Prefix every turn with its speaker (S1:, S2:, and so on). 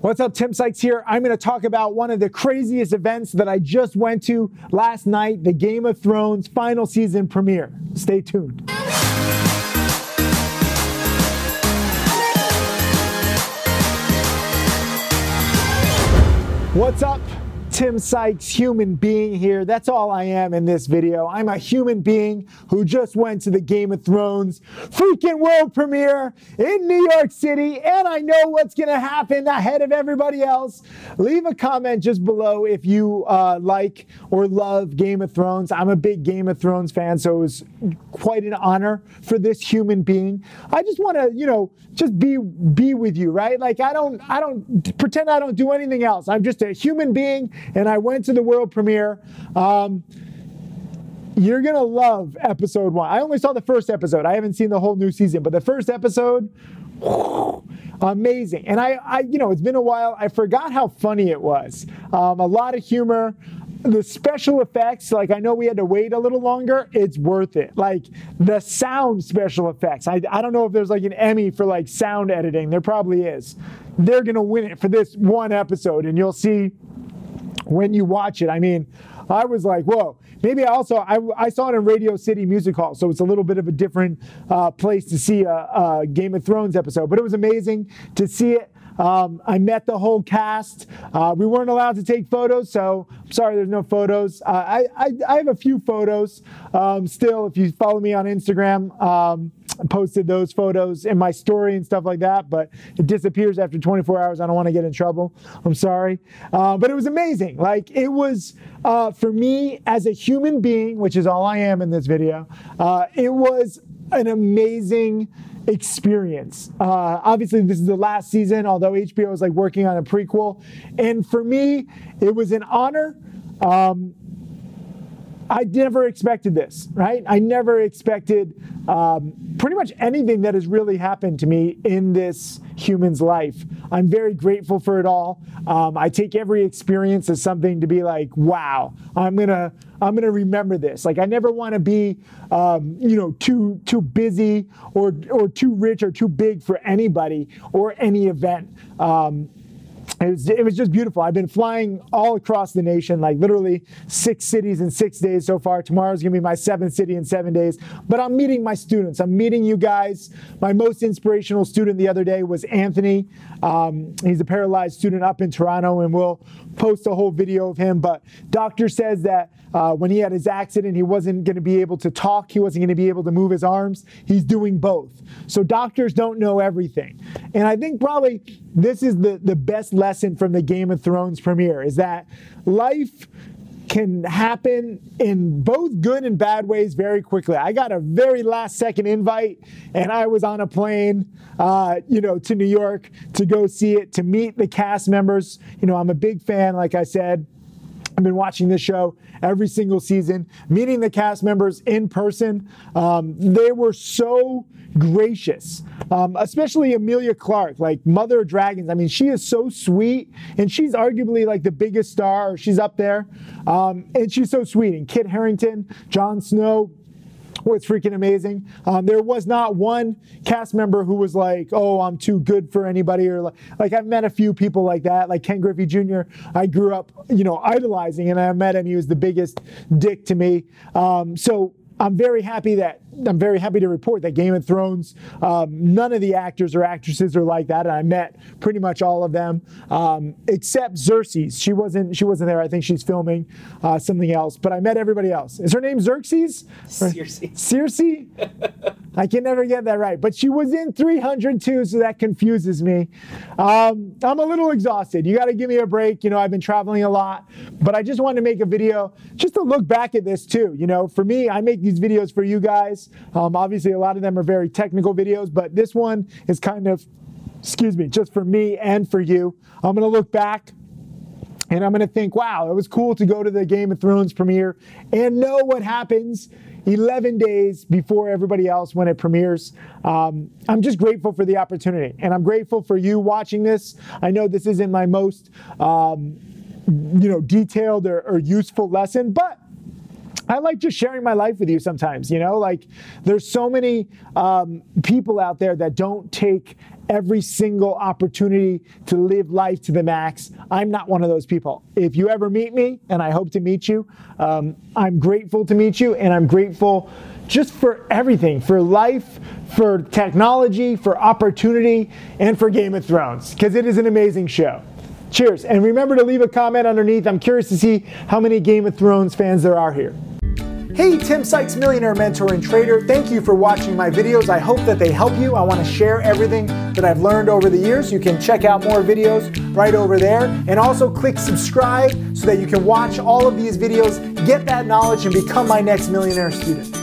S1: What's up, Tim Sykes here. I'm going to talk about one of the craziest events that I just went to last night, the Game of Thrones final season premiere. Stay tuned. What's up? Tim Sykes, human being here. That's all I am in this video. I'm a human being who just went to the Game of Thrones freaking world premiere in New York City, and I know what's going to happen ahead of everybody else. Leave a comment just below if you like or love Game of Thrones. I'm a big Game of Thrones fan, so it was quite an honor for this human being. I just want to, just be with you, right? Like I don't pretend I don't do anything else. I'm just a human being. And I went to the world premiere. You're going to love episode 1. I only saw the first episode. I haven't seen the whole new season, but the first episode, amazing. And I it's been a while. I forgot how funny it was. A lot of humor. The special effects, like I know we had to wait a little longer, it's worth it. Like the sound special effects. I don't know if there's like an Emmy for like sound editing. There probably is. They're going to win it for this one episode, and you'll see when you watch it. I mean, I was like, whoa. Maybe I saw it in Radio City Music Hall, so it's a little bit of a different place to see a Game of Thrones episode. But it was amazing to see it. I met the whole cast. We weren't allowed to take photos, so I'm sorry there's no photos. I have a few photos still. If you follow me on Instagram, I posted those photos in my story and stuff like that, but it disappears after 24 hours. I don't want to get in trouble. I'm sorry. But it was amazing. Like it was, for me as a human being, which is all I am in this video, it was an amazing experience. Obviously this is the last season, although HBO is like working on a prequel. And for me, it was an honor. I never expected this, right? I never expected pretty much anything that has really happened to me in this human's life. I'm very grateful for it all. I take every experience as something to be like, wow, I'm gonna remember this. Like I never want to be, too busy or too rich or too big for anybody or any event. It was just beautiful. I've been flying all across the nation, like literally 6 cities in 6 days so far. Tomorrow's gonna be my 7th city in 7 days. But I'm meeting my students. I'm meeting you guys. My most inspirational student the other day was Anthony. He's a paralyzed student up in Toronto, and we'll post a whole video of him. But doctor says that when he had his accident, he wasn't gonna be able to talk. He wasn't gonna be able to move his arms. He's doing both. So doctors don't know everything. And I think probably this is the best lesson from the Game of Thrones premiere, is that life can happen in both good and bad ways very quickly. I got a very last second invite, and I was on a plane, to New York to go see it, to meet the cast members. I'm a big fan, like I said. I've been watching this show every single season, meeting the cast members in person. They were so gracious, especially Emilia Clarke, like Mother of Dragons. I mean, she is so sweet, and she's arguably like the biggest star. She's up there, and she's so sweet. And Kit Harington, Jon Snow, was freaking amazing. There was not one cast member who was like, oh, I'm too good for anybody, or like I've met a few people like that, like Ken Griffey Jr. I grew up, idolizing, and I met him. He was the biggest dick to me. So I'm very happy to report that Game of Thrones, none of the actors or actresses are like that. And I met pretty much all of them, except Xerxes. She wasn't there. I think she's filming something else, but I met everybody else. Is her name Xerxes? Circe? I can never get that right, but she was in 302, so that confuses me. I'm a little exhausted. You got to give me a break. I've been traveling a lot, but I just wanted to make a video just to look back at this too. For me, I make these videos for you guys. Obviously, a lot of them are very technical videos, but this one is kind of, just for me and for you. I'm going to look back and I'm going to think, wow, it was cool to go to the Game of Thrones premiere and know what happens 11 days before everybody else when it premieres. I'm just grateful for the opportunity, and I'm grateful for you watching this. I know this isn't my most, detailed or useful lesson, but I like just sharing my life with you sometimes, you know, like there's so many people out there that don't take every single opportunity to live life to the max. I'm not one of those people. If you ever meet me, and I hope to meet you, I'm grateful to meet you, and I'm grateful just for everything, for life, for technology, for opportunity, and for Game of Thrones, because it is an amazing show. Cheers, and remember to leave a comment underneath. I'm curious to see how many Game of Thrones fans there are here. Hey, Tim Sykes, millionaire mentor and trader. Thank you for watching my videos. I hope that they help you. I want to share everything that I've learned over the years. You can check out more videos right over there. And also click subscribe so that you can watch all of these videos, get that knowledge, and become my next millionaire student.